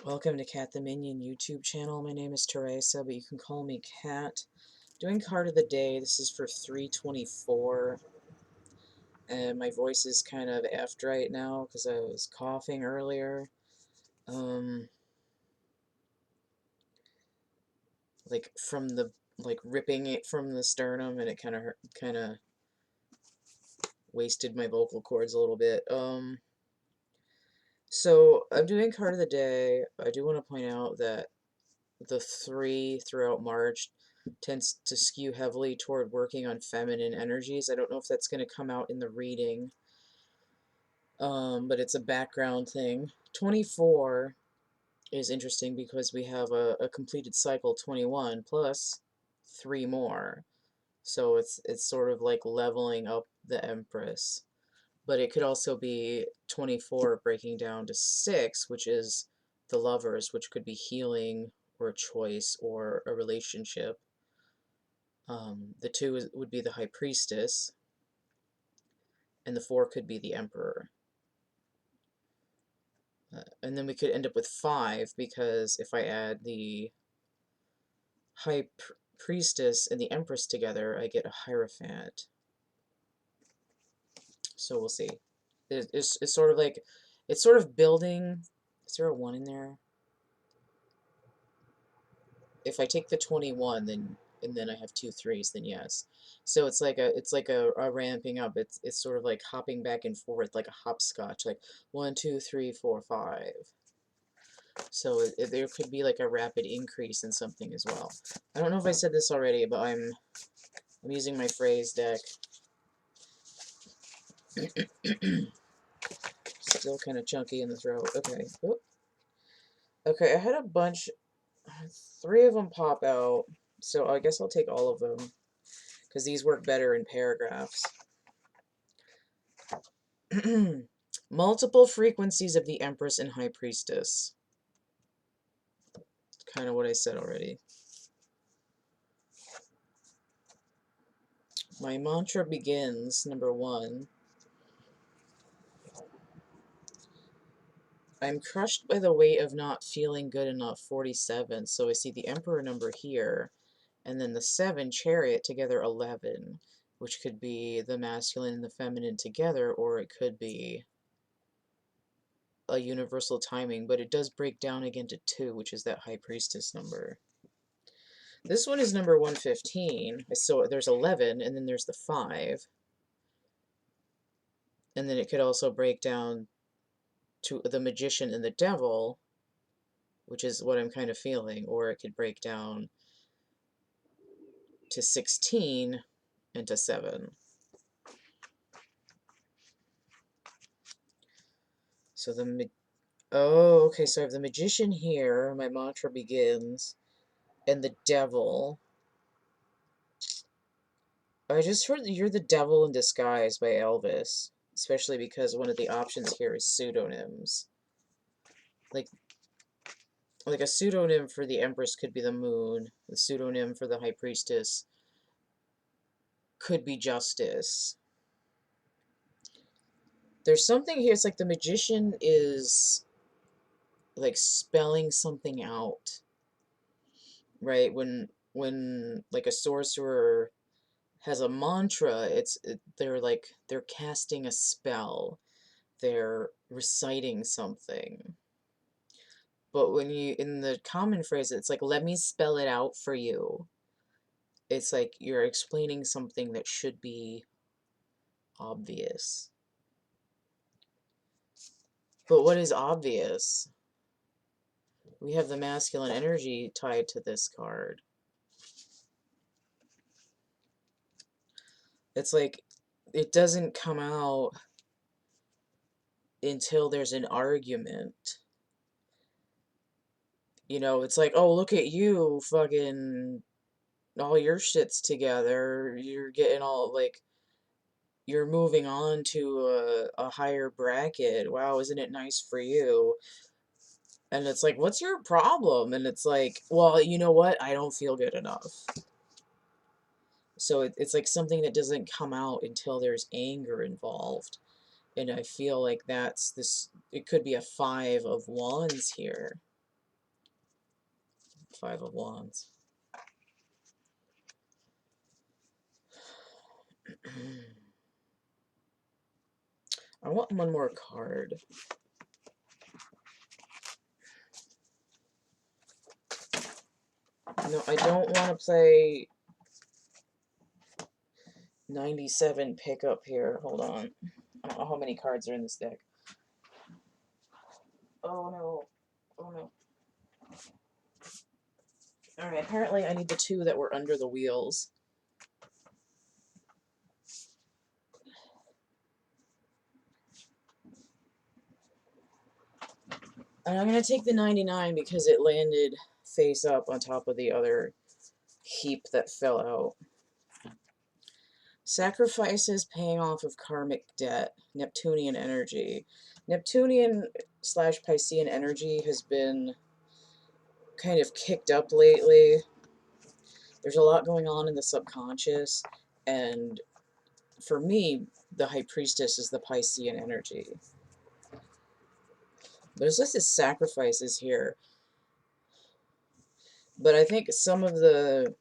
Welcome to Cat the Minion YouTube channel. My name is Teresa, but you can call me Cat. Doing card of the day. This is for 3/24. And my voice is kind of effed right now because I was coughing earlier. Like from the ripping it from the sternum, and it kind of wasted my vocal cords a little bit. So I'm doing card of the day. I do want to point out that the 3 throughout March tends to skew heavily toward working on feminine energies. I don't know if that's going to come out in the reading, but it's a background thing. 24 is interesting because we have a completed cycle 21 plus 3 more. So it's sort of like leveling up the Empress. But it could also be 24 breaking down to 6, which is the Lovers, which could be healing or a choice or a relationship. The 2 would be the High Priestess, and the 4 could be the Emperor. And then we could end up with 5, because if I add the High Priestess and the Empress together, I get a Hierophant. So we'll see. It's sort of like, it's sort of building. Is there a 1 in there? If I take the 21, and then I have 2 3s, then yes. So it's like a ramping up. It's sort of like hopping back and forth like a hopscotch, like 1 2 3 4 5. So there could be like a rapid increase in something as well. I don't know if I said this already, but I'm using my phrase deck. Still kind of chunky in the throat. Okay. Oop. Okay, I had a bunch. 3 of them pop out, so I guess I'll take all of them, because these work better in paragraphs. Multiple frequencies of the Empress and High Priestess. Kind of what I said already. My mantra begins, number 1. I'm crushed by the weight of not feeling good enough, 47. So I see the Emperor number here, and then the 7, Chariot, together 11, which could be the masculine and the feminine together, or it could be a universal timing, but it does break down again to 2, which is that High Priestess number. This one is number 115, so there's 11, and then there's the 5. And then it could also break down to the Magician and the Devil, which is what I'm kind of feeling, or it could break down to 16 and to 7. So okay, so I have the Magician here, my mantra begins, and the Devil. I just heard that You're the Devil in Disguise by Elvis, especially because one of the options here is pseudonyms. Like a pseudonym for the Empress could be the Moon, the pseudonym for the High Priestess could be Justice. There's something here, it's like the Magician is like spelling something out, right? When like a sorcerer has a mantra, they're casting a spell, they're reciting something. But when you, in the common phrase, it's like, let me spell it out for you. It's like you're explaining something that should be obvious. But what is obvious? We have the masculine energy tied to this card. It's like it doesn't come out until there's an argument. You know, it's like, oh, look at you, fucking, all your shit's together. You're getting all, like, you're moving on to a higher bracket. Wow, isn't it nice for you? And it's like, what's your problem? And it's like, well, you know what? I don't feel good enough. So it's like something that doesn't come out until there's anger involved. And I feel like that's this, it could be a 5 of Wands here. Five of Wands. I want one more card. No, I don't want to play 97 pickup here. Hold on. I don't know how many cards are in this deck. Oh no. Oh no. Alright, apparently I need the two that were under the wheels. And I'm going to take the 99 because it landed face up on top of the other heap that fell out. Sacrifices paying off of karmic debt. Neptunian energy. Neptunian / Piscean energy has been kind of kicked up lately. There's a lot going on in the subconscious, and for me, the High Priestess is the Piscean energy. There's listed sacrifices here, but I think some of the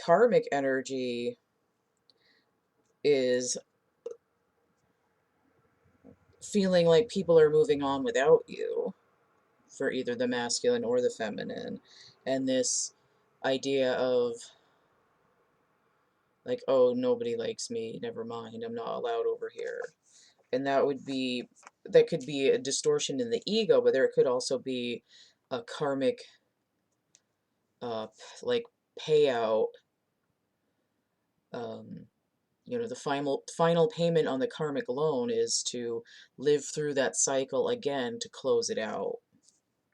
karmic energy is feeling like people are moving on without you, for either the masculine or the feminine, and this idea of like, oh, nobody likes me, never mind, I'm not allowed over here. And that could be a distortion in the ego, but there could also be a karmic like payout. You know, the final payment on the karmic loan is to live through that cycle again to close it out.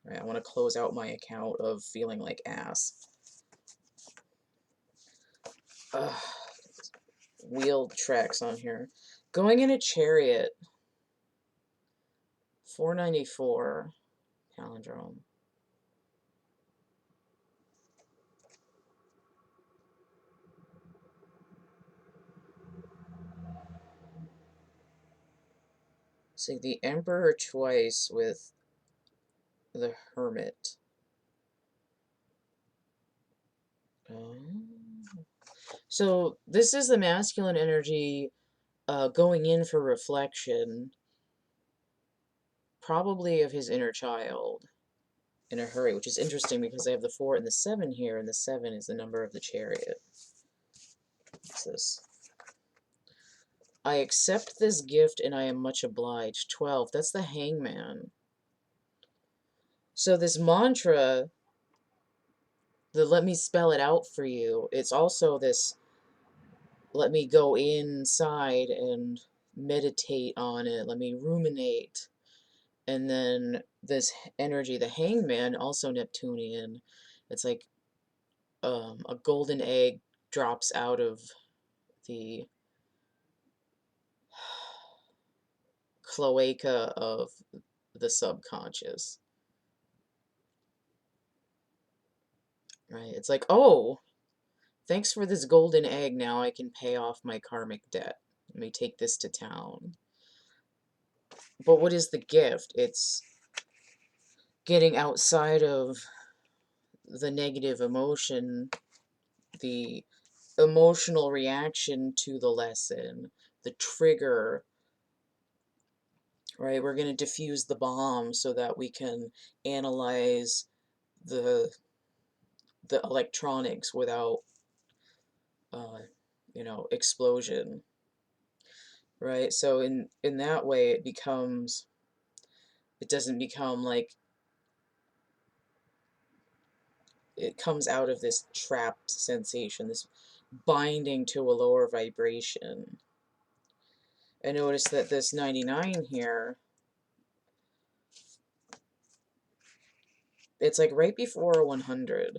Right? I want to close out my account of feeling like ass. Wheel tracks on here. Going in a Chariot. 494 palindrome. See the Emperor twice with the Hermit. So this is the masculine energy going in for reflection, probably of his inner child in a hurry, which is interesting because I have the 4 and the 7 here, and the 7 is the number of the Chariot. What's this? I accept this gift and I am much obliged. 12, that's the Hangman. So this mantra, let me spell it out for you, it's also this, let me go inside and meditate on it, let me ruminate. And then this energy, the Hangman, also Neptunian, it's like a golden egg drops out of the cloaca of the subconscious. Right? It's like, oh, thanks for this golden egg, now I can pay off my karmic debt. Let me take this to town. But what is the gift? It's getting outside of the negative emotion, the emotional reaction to the lesson, the trigger, right? We're going to diffuse the bomb so that we can analyze the electronics without, you know, explosion, right? So in that way, it doesn't become like, it comes out of this trapped sensation, this binding to a lower vibration. I notice that this 99 here, it's like right before a 100.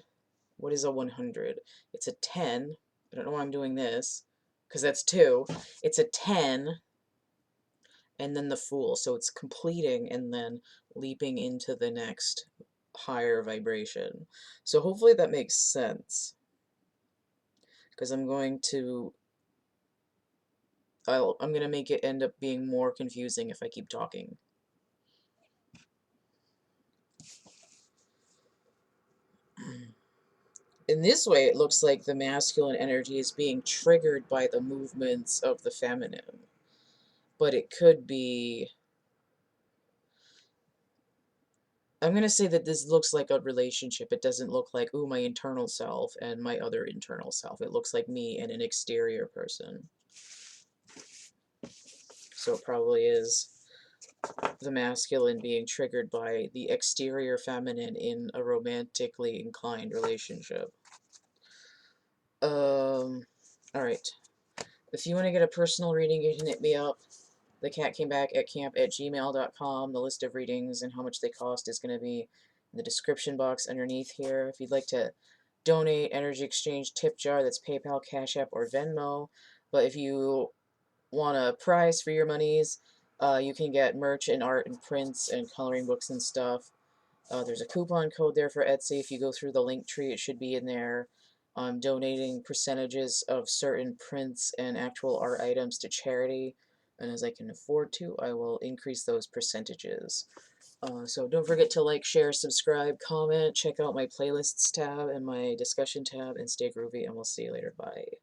What is a 100? It's a 10. I don't know why I'm doing this, because that's 2. It's a 10, and then the Fool. So it's completing and then leaping into the next higher vibration. So hopefully that makes sense, because I'm going to make it end up being more confusing if I keep talking. in this way, it looks like the masculine energy is being triggered by the movements of the feminine. But it could be, I'm going to say that this looks like a relationship. It doesn't look like, ooh, my internal self and my other internal self. It looks like me and an exterior person. So it probably is the masculine being triggered by the exterior feminine in a romantically inclined relationship. Alright. If you want to get a personal reading, you can hit me up. thecatcamebackatcamp@gmail.com. The list of readings and how much they cost is going to be in the description box underneath here. If you'd like to donate, energy exchange, tip jar, that's PayPal, Cash App, or Venmo. But if you want a prize for your monies, you can get merch and art and prints and coloring books and stuff. There's a coupon code there for Etsy. If you go through the link tree, it should be in there. I'm donating percentages of certain prints and actual art items to charity, and as I can afford to, I will increase those percentages. So don't forget to like, share, subscribe, comment, check out my playlists tab and my discussion tab, and stay groovy, and we'll see you later. Bye.